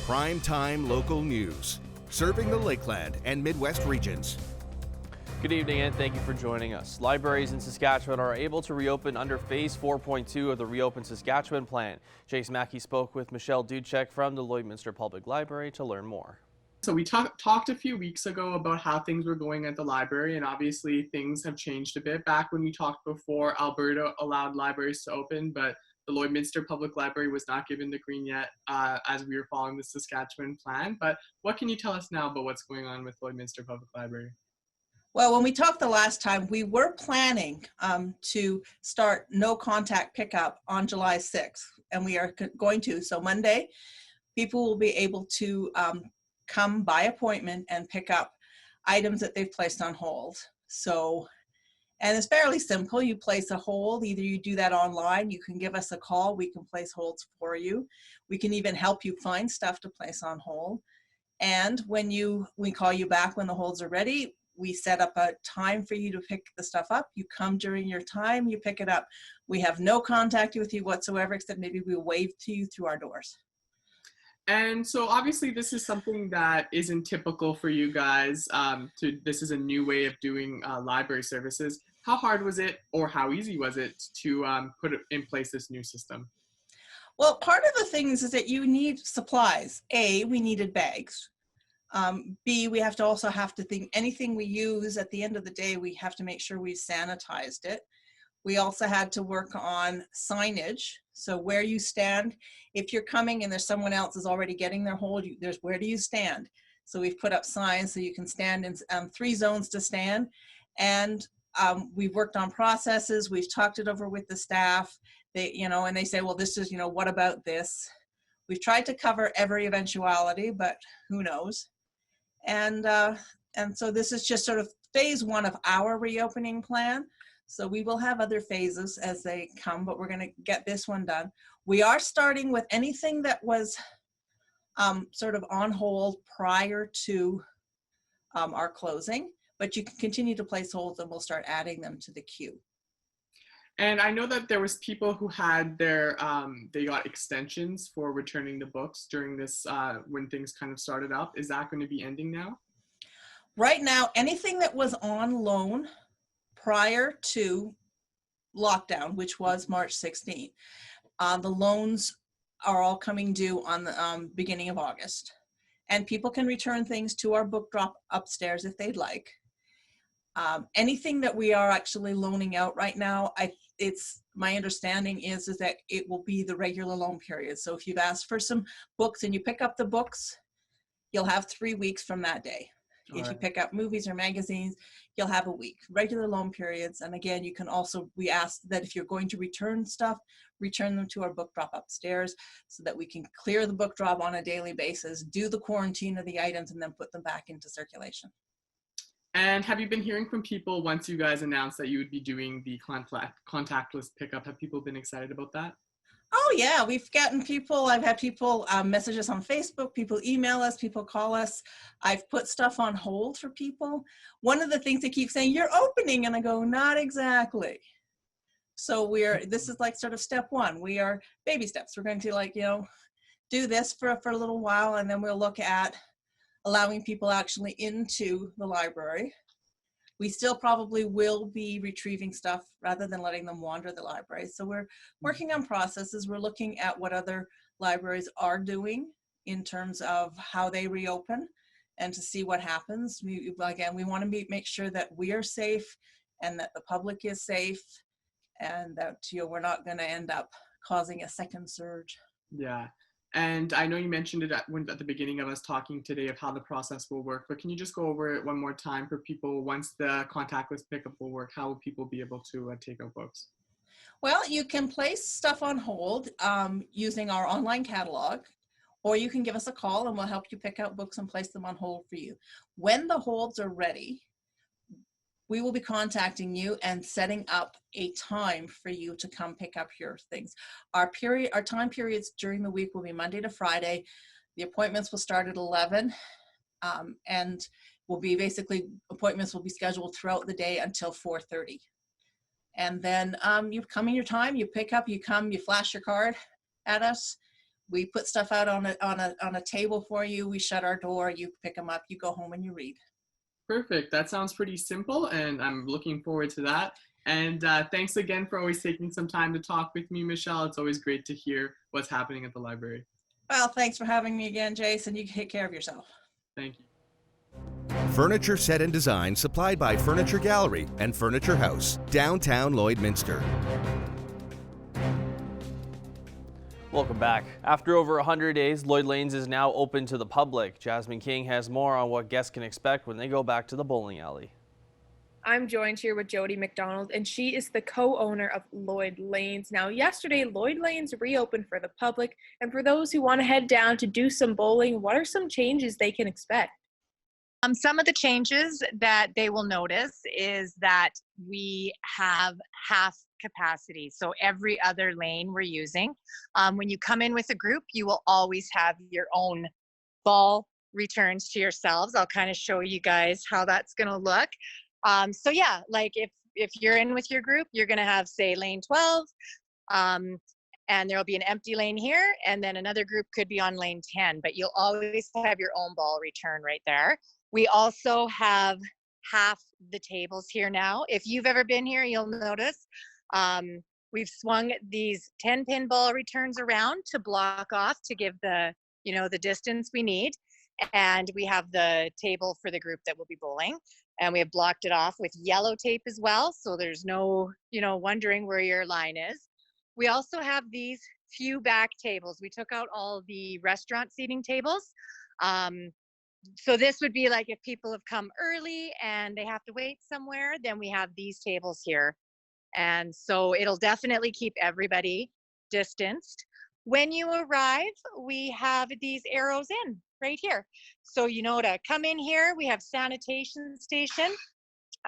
PrimeTime local news, serving the Lakeland and Midwest regions. Good evening and thank you for joining us. Libraries in Saskatchewan are able to reopen under Phase 4.2 of the Reopen Saskatchewan plan. Chase Mackey spoke with Michelle Dudchek from the Lloydminster Public Library to learn more. So we talked a few weeks ago about how things were going at the library, and obviously things have changed a bit. Back when we talked before, Alberta allowed libraries to open, but the Lloydminster Public Library was not given the green yet as we were following the Saskatchewan plan. But what can you tell us now about what's going on with Lloydminster Public Library? Well, when we talked the last time, we were planning to start no contact pickup on July 6th, and we are going to. So Monday, people will be able to come by appointment and pick up items that they've placed on hold. So, and it's fairly simple. You place a hold, either you do that online, you can give us a call, we can place holds for you. We can even help you find stuff to place on hold. And when we call you back when the holds are ready, we set up a time for you to pick the stuff up. You come during your time, you pick it up. We have no contact with you whatsoever, except maybe we wave to you through our doors. And so obviously this is something that isn't typical for you guys. This is a new way of doing library services. How hard was it, or how easy was it to put in place this new system? Well, part of the things is that you need supplies. A, we needed bags. B, we have to think anything we use at the end of the day, we have to make sure we sanitized it. We also had to work on signage. So where you stand, if you're coming and there's someone else is already getting their hold, there's where do you stand? So we've put up signs so you can stand in 3 zones to stand. And we've worked on processes. We've talked it over with the staff. And they say, well, this is, what about this? We've tried to cover every eventuality, but who knows? And so this is just sort of phase 1 of our reopening plan. So we will have other phases as they come, but we're going to get this one done. We are starting with anything that was sort of on hold prior to our closing, but you can continue to place holds and we'll start adding them to the queue. And I know that there was people who had they got extensions for returning the books during this, when things kind of started up. Is that going to be ending now? Right now, anything that was on loan prior to lockdown, which was March 16th, the loans are all coming due on the beginning of August. And people can return things to our book drop upstairs if they'd like. Anything that we are actually loaning out right now, my understanding is that it will be the regular loan period. So if you've asked for some books and you pick up the books, you'll have 3 weeks from that day. If you pick up movies or magazines, you'll have a week, regular loan periods. And again, we ask that if you're going to return stuff, return them to our book drop upstairs so that we can clear the book drop on a daily basis, do the quarantine of the items, and then put them back into circulation. And have you been hearing from people once you guys announced that you would be doing the contactless pickup? Have people been excited about that? Oh yeah, I've had people message us on Facebook, people email us, people call us. I've put stuff on hold for people. One of the things they keep saying, you're opening, and I go, not exactly. So this is like sort of step 1. We are baby steps. We're going to do this for a little while, and then we'll look at allowing people actually into the library. We still probably will be retrieving stuff rather than letting them wander the library. So we're working on processes. We're looking at what other libraries are doing in terms of how they reopen and to see what happens. We want to make sure that we are safe and that the public is safe and that we're not going to end up causing a second surge. Yeah. And I know you mentioned it at the beginning of us talking today of how the process will work, but can you just go over it one more time for people? Once the contactless pickup will work, how will people be able to take out books? Well, you can place stuff on hold using our online catalog, or you can give us a call and we'll help you pick out books and place them on hold for you. When the holds are ready, we will be contacting you and setting up a time for you to come pick up your things. Our time periods during the week will be Monday to Friday. The appointments will start at 11 and appointments will be scheduled throughout the day until 4:30. And then you come in your time, you pick up, you come, you flash your card at us. We put stuff out on a table for you. We shut our door. You pick them up. You go home and you read. Perfect. That sounds pretty simple, and I'm looking forward to that. And thanks again for always taking some time to talk with me, Michelle. It's always great to hear what's happening at the library. Well, thanks for having me again, Jason. You take care of yourself. Thank you. Furniture set and design supplied by Furniture Gallery and Furniture House, downtown Lloydminster. Welcome back. After over 100 days, Lloyd Lanes is now open to the public. Jasmine King has more on what guests can expect when they go back to the bowling alley. I'm joined here with Jody McDonald, and she is the co-owner of Lloyd Lanes. Now, yesterday, Lloyd Lanes reopened for the public, and for those who want to head down to do some bowling, what are some changes they can expect? Some of the changes that they will notice is that we have half capacity. So every other lane we're using. When you come in with a group, you will always have your own ball returns to yourselves. I'll kind of show you guys how that's going to look. So yeah, like if you're in with your group, you're going to have, say, lane 12, and there'll be an empty lane here, and then another group could be on lane 10, but you'll always have your own ball return right there. We also have half the tables here now. If you've ever been here, you'll notice we've swung these 10-pin ball returns around to block off to give the distance we need. And we have the table for the group that will be bowling. And we have blocked it off with yellow tape as well. So there's no, wondering where your line is. We also have these few back tables. We took out all the restaurant seating tables. So this would be like if people have come early and they have to wait somewhere, then we have these tables here. And so it'll definitely keep everybody distanced. When you arrive, we have these arrows in right here. So, to come in here, we have sanitation station.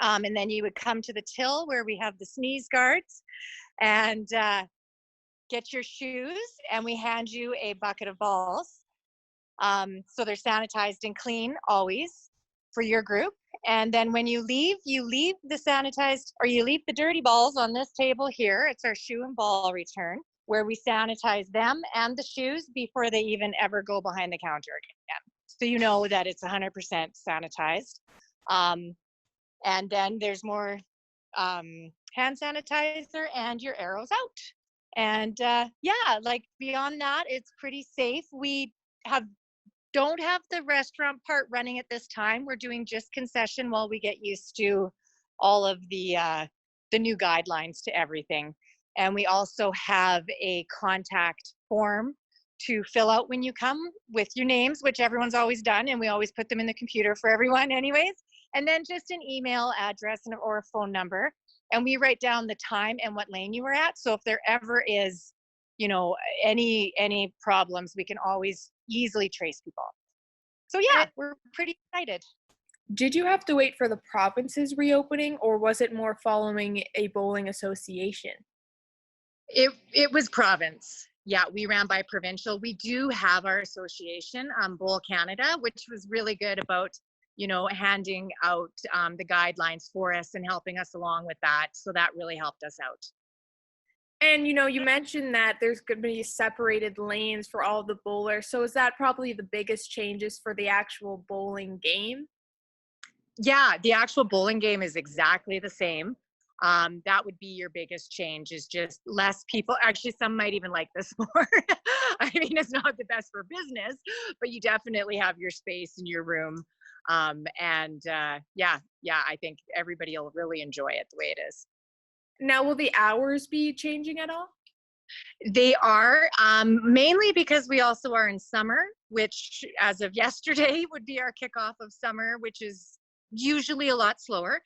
And then you would come to the till where we have the sneeze guards and get your shoes, and we hand you a bucket of balls. So they're sanitized and clean always for your group. And then when you leave the sanitized, or you leave the dirty balls on this table here. It's our shoe and ball return, where we sanitize them and the shoes before they even ever go behind the counter again. So you know that it's 100% sanitized. And then there's more hand sanitizer and your arrows out. And like beyond that, it's pretty safe. We don't have the restaurant part running at this time. We're doing just concession while we get used to all of the new guidelines to everything. And we also have a contact form to fill out when you come with your names, which everyone's always done, and we always put them in the computer for everyone anyways. And then just an email address or a phone number. And we write down the time and what lane you were at. So if there ever is, any problems, we can always easily trace people. So yeah, we're pretty excited. Did you have to wait for the province's reopening, or was it more following a bowling association? It was province. Yeah, we ran by provincial. We do have our association, Bowl Canada, which was really good about, handing out the guidelines for us and helping us along with that. So that really helped us out. And, you mentioned that there's going to be separated lanes for all the bowlers. So is that probably the biggest changes for the actual bowling game? Yeah, the actual bowling game is exactly the same. That would be your biggest change, is just less people. Actually, some might even like this more. I mean, it's not the best for business, but you definitely have your space in your room. I think everybody will really enjoy it the way it is. Now, will the hours be changing at all? They are, mainly because we also are in summer, which as of yesterday would be our kickoff of summer, which is usually a lot slower.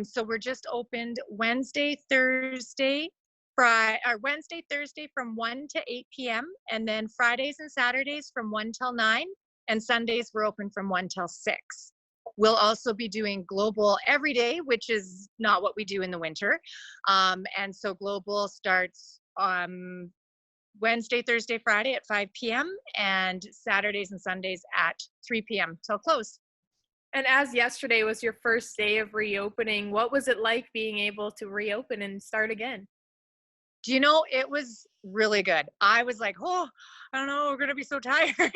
So we're just opened Wednesday, Thursday from 1 to 8 p.m. and then Fridays and Saturdays from 1 till 9, and Sundays we're open from 1 till 6. We'll also be doing global every day, which is not what we do in the winter. And so global starts Wednesday, Thursday, Friday at 5 p.m. and Saturdays and Sundays at 3 p.m. till close. And as yesterday was your first day of reopening, what was it like being able to reopen and start again? Do you know, it was really good. I was like, oh, I don't know, we're gonna be so tired, but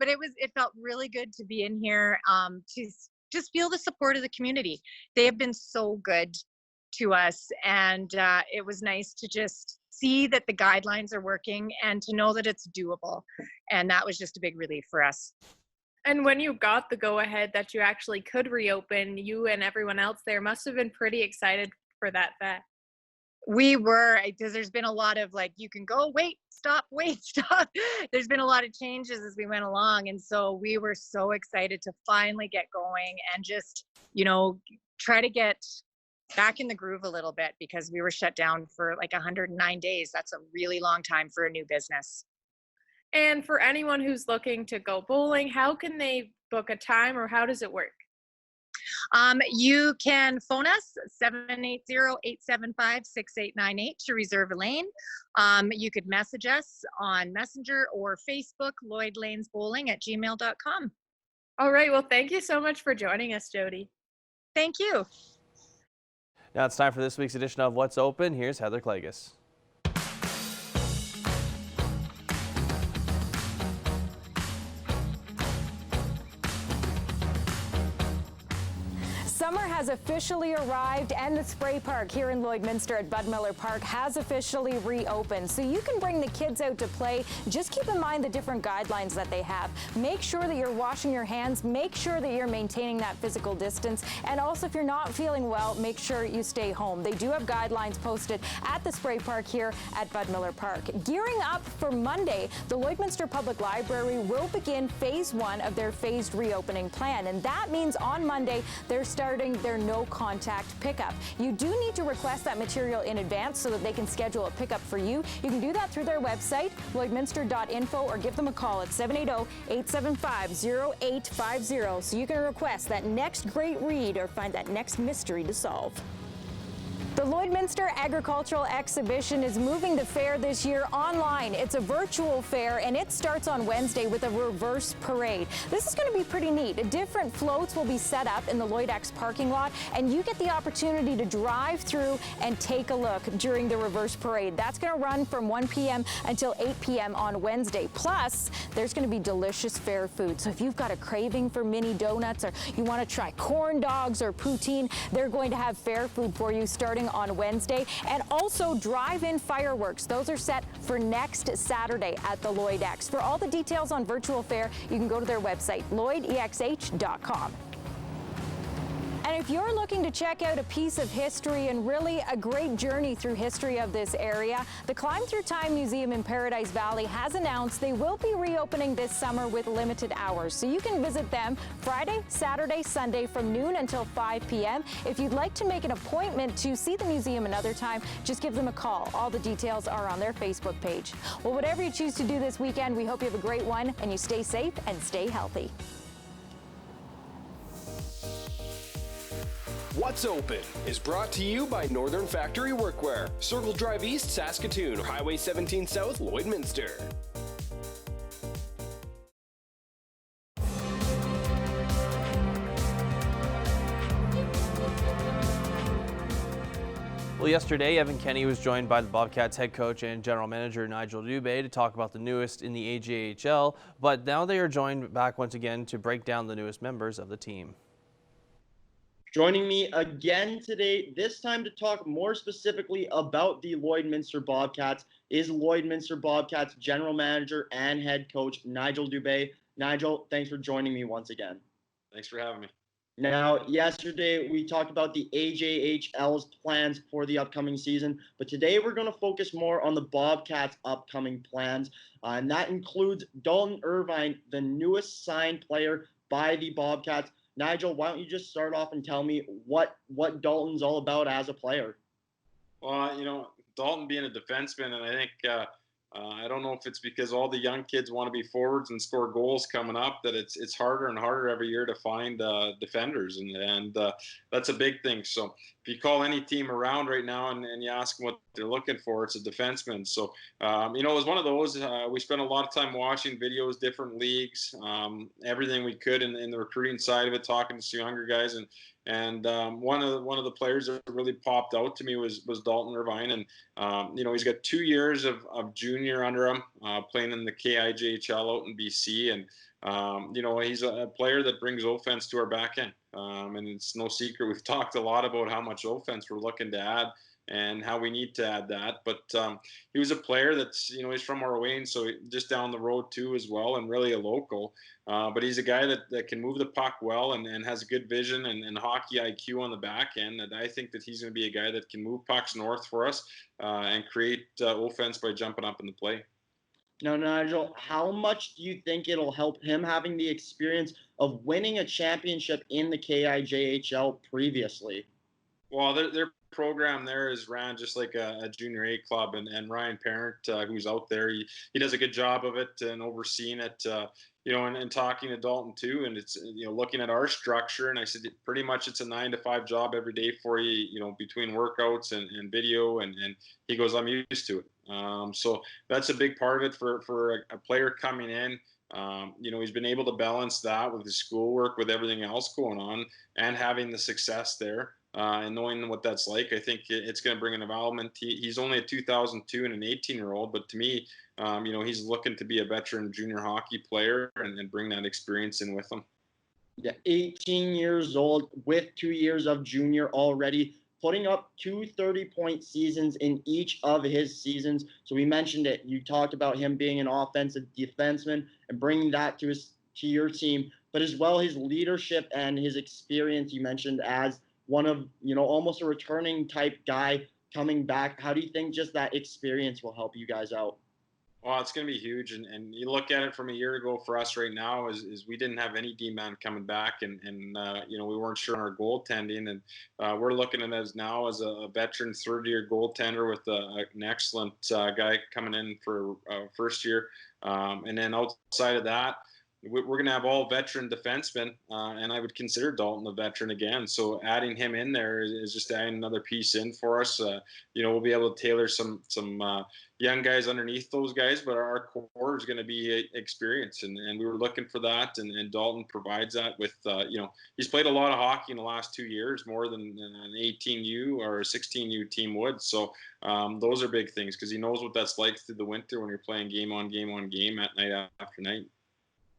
it felt really good to be in here, to just feel the support of the community. They have been so good to us, and it was nice to just see that the guidelines are working and to know that it's doable. And that was just a big relief for us. And when you got the go-ahead that you actually could reopen, you and everyone else there must have been pretty excited for that fact. We were, because there's been a lot of like, you can go, wait, stop. There's been a lot of changes as we went along. And so we were so excited to finally get going and just, try to get back in the groove a little bit, because we were shut down for like 109 days. That's a really long time for a new business. And for anyone who's looking to go bowling, how can they book a time, or how does it work? You can phone us 780-875-6898 to reserve a lane. You could message us on Messenger or Facebook, lloydlanesbowling@gmail.com. All right. Well, thank you so much for joining us, Jody. Thank you. Now it's time for this week's edition of What's Open. Here's Heather Klages. Summer has officially arrived, and the spray park here in Lloydminster at Bud Miller Park has officially reopened. So you can bring the kids out to play. Just keep in mind the different guidelines that they have. Make sure that you're washing your hands. Make sure that you're maintaining that physical distance. And also, if you're not feeling well, make sure you stay home. They do have guidelines posted at the spray park here at Bud Miller Park. Gearing up for Monday, the Lloydminster Public Library will begin phase 1 of their phased reopening plan. And that means on Monday, they're starting their no contact pickup. You do need to request that material in advance so that they can schedule a pickup for you. You can do that through their website, lloydminster.info, or give them a call at 780-875-0850 so you can request that next great read or find that next mystery to solve. The Lloydminster Agricultural Exhibition is moving the fair this year online. It's a virtual fair, and it starts on Wednesday with a reverse parade. This is going to be pretty neat. Different floats will be set up in the Lloyd-X parking lot, and you get the opportunity to drive through and take a look during the reverse parade. That's going to run from 1 p.m. until 8 p.m. on Wednesday. Plus, there's going to be delicious fair food. So if you've got a craving for mini donuts, or you want to try corn dogs or poutine, they're going to have fair food for you starting on Wednesday. And also drive-in fireworks. Those are set for next Saturday at the Lloyd-X. For all the details on virtual fair, you can go to their website, lloydexh.com. And if you're looking to check out a piece of history and really a great journey through history of this area, the Climb Through Time Museum in Paradise Valley has announced they will be reopening this summer with limited hours. So you can visit them Friday, Saturday, Sunday from noon until 5 p.m. If you'd like to make an appointment to see the museum another time, just give them a call. All the details are on their Facebook page. Well, whatever you choose to do this weekend, we hope you have a great one and you stay safe and stay healthy. What's Open is brought to you by Northern Factory Workwear, Circle Drive East, Saskatoon, Highway 17 South, Lloydminster. Well, yesterday, Evan Kenny was joined by the Bobcats head coach and general manager Nigel Dube to talk about the newest in the AJHL, but now they are joined back once again to break down the newest members of the team. Joining me again today, this time to talk more specifically about the Lloydminster Bobcats, is Lloydminster Bobcats general manager and head coach Nigel Dube. Nigel, thanks for joining me once again. Thanks for having me. Now, yesterday we talked about the AJHL's plans for the upcoming season, but today we're going to focus more on the Bobcats' upcoming plans, and that includes Dalton Irvine, the newest signed player by the Bobcats. Nigel, why don't you just start off and tell me what Dalton's all about as a player? Well, Dalton being a defenseman, and I think I don't know if it's because all the young kids want to be forwards and score goals coming up that it's harder and harder every year to find defenders, and that's a big thing. So if you call any team around right now and you ask them what they're looking for, it's a defenseman. So it was one of those. We spent a lot of time watching videos, different leagues, everything we could in the recruiting side of it, talking to some younger guys, and And one of the players that really popped out to me was Dalton Irvine, and he's got 2 years of junior under him, playing in the KIJHL out in BC, and he's a player that brings offense to our back end. And it's no secret, we've talked a lot about how much offense we're looking to add and how we need to add that. But he was a player that's, he's from our way, and so just down the road too as well, and really a local. But he's a guy that can move the puck well and has good vision and hockey IQ on the back end. And I think that he's going to be a guy that can move pucks north for us and create offense by jumping up in the play. Now, Nigel, how much do you think it'll help him having the experience of winning a championship in the KIJHL previously? Well, their program there is ran just like a junior A club, and Ryan Parent, who's out there, he does a good job of it and overseeing it, and talking to Dalton too. And it's, looking at our structure, and I said, pretty much it's a 9 to 5 job every day for you, between workouts and video. And he goes, I'm used to it. So that's a big part of it for a player coming in. He's been able to balance that with his schoolwork, with everything else going on, and having the success there. And knowing what that's like, I think it's going to bring an development. He's only a 2002 and an 18-year-old, but to me, he's looking to be a veteran junior hockey player and bring that experience in with him. Yeah, 18 years old with 2 years of junior already, putting up 2 30-point seasons in each of his seasons. So we mentioned it. You talked about him being an offensive defenseman and bringing that to your team, but as well his leadership and his experience. You mentioned as one of, almost a returning type guy coming back. How do you think just that experience will help you guys out? Well, it's going to be huge. And you look at it from a year ago for us right now is we didn't have any D-man coming back, and we weren't sure on our goaltending. And we're looking at it now as a veteran third-year goaltender with an excellent guy coming in for first year. And then outside of that, we're going to have all veteran defensemen, and I would consider Dalton a veteran again. So adding him in there is just adding another piece in for us. We'll be able to tailor some young guys underneath those guys, but our core is going to be experience, and we were looking for that, and Dalton provides that with, he's played a lot of hockey in the last 2 years, more than an 18U or a 16U team would. So those are big things, because he knows what that's like through the winter when you're playing game on game on game at night after night.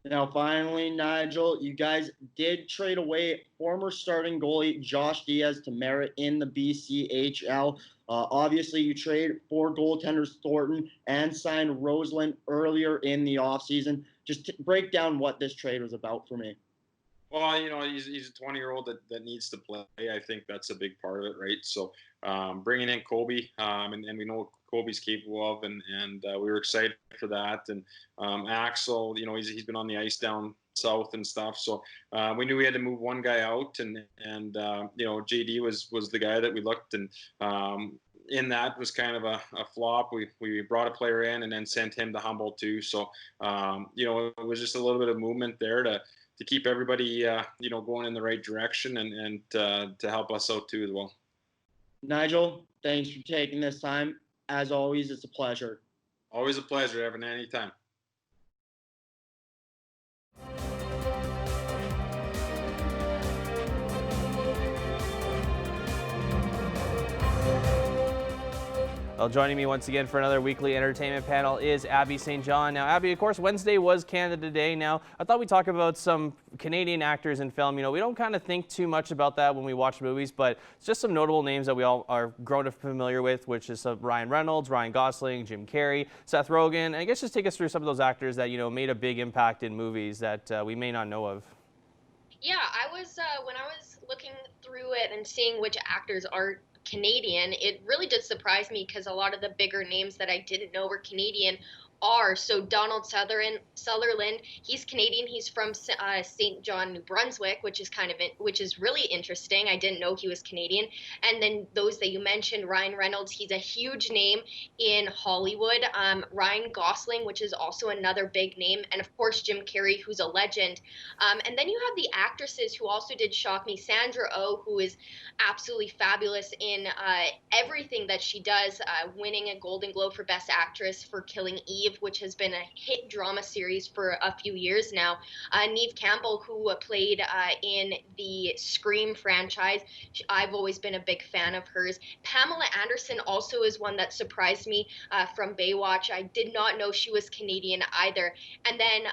Now, finally, Nigel, you guys did trade away former starting goalie Josh Diaz to Merritt in the BCHL. Obviously, you traded for goaltenders Thornton and signed Roseland earlier in the offseason. Just break down what this trade was about for me. Well, he's a 20-year-old that needs to play. I think that's a big part of it, right? So bringing in Kobe, and we know what Kobe's capable of, and we were excited for that. And Axel, he's been on the ice down south and stuff. So we knew we had to move one guy out, and JD was the guy that we looked, and in that was kind of a flop. We brought a player in and then sent him to Humboldt too. So it was just a little bit of movement there to keep everybody going in the right direction, and to help us out too as well. Nigel, thanks for taking this time. As always, it's a pleasure. Always a pleasure, Evan, anytime. Well, joining me once again for another weekly entertainment panel is Abby St. John. Now, Abby, of course, Wednesday was Canada Day. Now, I thought we'd talk about some Canadian actors in film. We don't kind of think too much about that when we watch movies, but it's just some notable names that we all are grown up familiar with, which is Ryan Reynolds, Ryan Gosling, Jim Carrey, Seth Rogen. And I guess just take us through some of those actors that, made a big impact in movies that we may not know of. Yeah, I was, when I was looking through it and seeing which actors are Canadian, it really did surprise me, because a lot of the bigger names that I didn't know were Canadian are. So Donald Sutherland, he's Canadian. He's from St. John, New Brunswick, which is really interesting. I didn't know he was Canadian. And then those that you mentioned, Ryan Reynolds, he's a huge name in Hollywood. Ryan Gosling, which is also another big name, and of course Jim Carrey, who's a legend. And then you have the actresses who also did shock me. Sandra Oh, who is absolutely fabulous in everything that she does, winning a Golden Globe for Best Actress for Killing Eve. Neve, which has been a hit drama series for a few years now. Neve Campbell, who played in the Scream franchise, I've always been a big fan of hers. Pamela Anderson also is one that surprised me from Baywatch. I did not know she was Canadian either. And then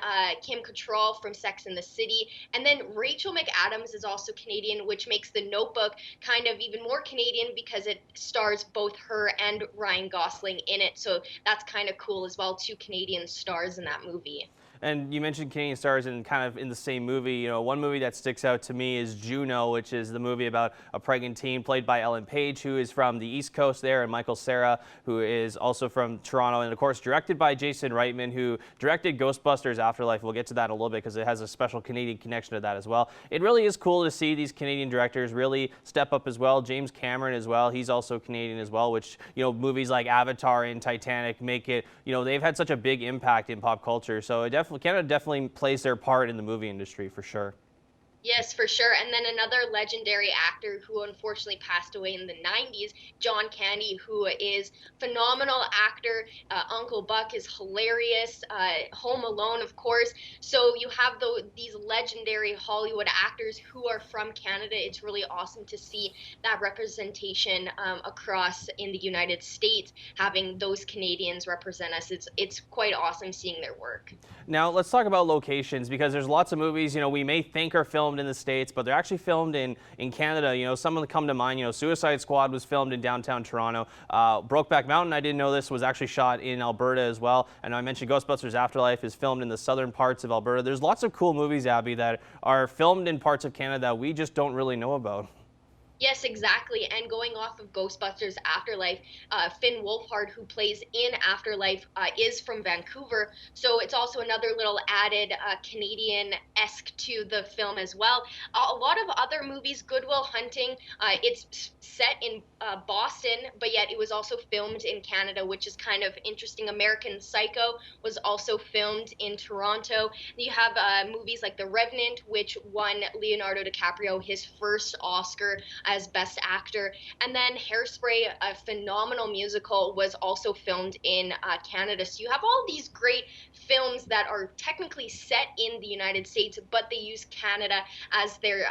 Kim Cattrall from Sex and the City. And then Rachel McAdams is also Canadian, which makes The Notebook kind of even more Canadian because it stars both her and Ryan Gosling in it. So that's kind of cool as well, 2 Canadian stars in that movie. And you mentioned Canadian stars in kind of in the same movie. You know, one movie that sticks out to me is Juno, which is the movie about a pregnant teen played by Ellen Page, who is from the East Coast there, and Michael Cera, who is also from Toronto, and of course directed by Jason Reitman, who directed Ghostbusters Afterlife. We'll get to that in a little bit because it has a special Canadian connection to that as well. It really is cool to see these Canadian directors really step up as well. James Cameron as well, he's also Canadian as well, which, you know, movies like Avatar and Titanic make it, you know, they've had such a big impact in pop culture. So it Canada definitely plays their part in the movie industry for sure. Yes, for sure. And then another legendary actor who unfortunately passed away in the 90s, John Candy, who is phenomenal actor. Uncle Buck is hilarious. Home Alone, of course. So you have these legendary Hollywood actors who are from Canada. It's really awesome to see that representation across in the United States, having those Canadians represent us. It's quite awesome seeing their work. Now let's talk about locations, because there's lots of movies, you know, we may think are filmed in the States, but they're actually filmed in Canada. You know, some of them come to mind. You know, Suicide Squad was filmed in downtown Toronto. Brokeback Mountain, I didn't know this, was actually shot in Alberta as well. And I mentioned Ghostbusters Afterlife is filmed in the southern parts of Alberta. There's lots of cool movies, Abby, that are filmed in parts of Canada we just don't really know about. Yes, exactly. And going off of Ghostbusters Afterlife, Finn Wolfhard, who plays in Afterlife, is from Vancouver. So it's also another little added Canadian-esque to the film as well. A lot of other movies, Good Will Hunting, it's set in Boston, but yet it was also filmed in Canada, which is kind of interesting. American Psycho was also filmed in Toronto. You have movies like The Revenant, which won Leonardo DiCaprio his first Oscar as Best Actor. And then Hairspray, a phenomenal musical, was also filmed in Canada. So you have all these great films that are technically set in the United States, but they use Canada as their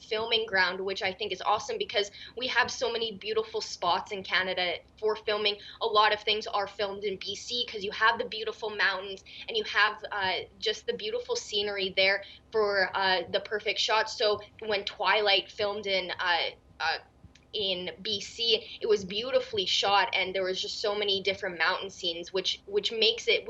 filming ground, which I think is awesome because we have so many beautiful spots in Canada for filming. A lot of things are filmed in BC because you have the beautiful mountains and you have just the beautiful scenery there for the perfect shots. So when Twilight filmed in BC, it was beautifully shot, and there was just so many different mountain scenes, which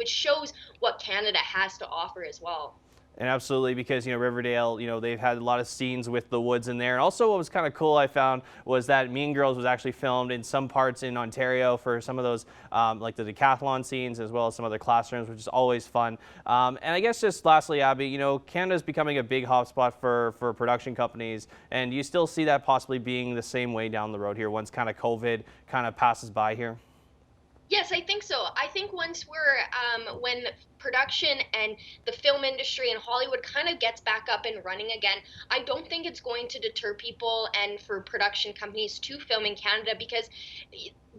shows what Canada has to offer as well. And absolutely, because, you know, Riverdale, you know, they've had a lot of scenes with the woods in there. And also what was kind of cool I found was that Mean Girls was actually filmed in some parts in Ontario for some of those, like the decathlon scenes, as well as some other classrooms, which is always fun. And I guess just lastly, Abby, you know, Canada's becoming a big hotspot for production companies. And you still see that possibly being the same way down the road here once kind of COVID kind of passes by here? Yes, I think so. I think once when production and the film industry and Hollywood kind of gets back up and running again, I don't think it's going to deter people and for production companies to film in Canada because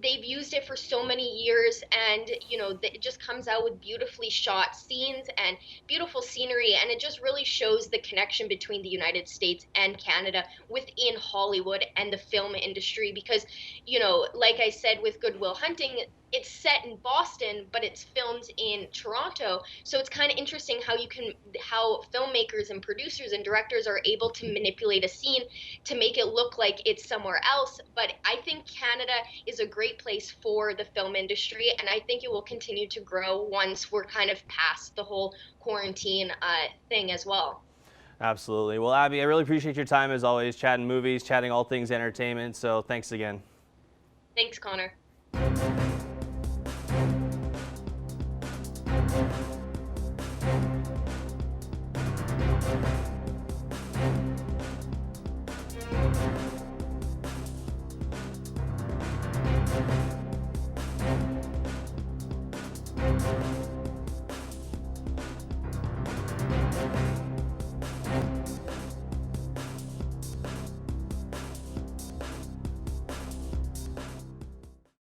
they've used it for so many years, and you know it just comes out with beautifully shot scenes and beautiful scenery, and it just really shows the connection between the United States and Canada within Hollywood and the film industry. Because, you know, like I said with Good Will Hunting, it's set in Boston, but it's filmed in Toronto. So it's kind of interesting how filmmakers and producers and directors are able to manipulate a scene to make it look like it's somewhere else. But I think Canada is a great place for the film industry, and I think it will continue to grow once we're kind of past the whole quarantine thing as well. Absolutely. Well, Abby, I really appreciate your time as always, chatting movies, chatting all things entertainment. So thanks again. Thanks, Connor.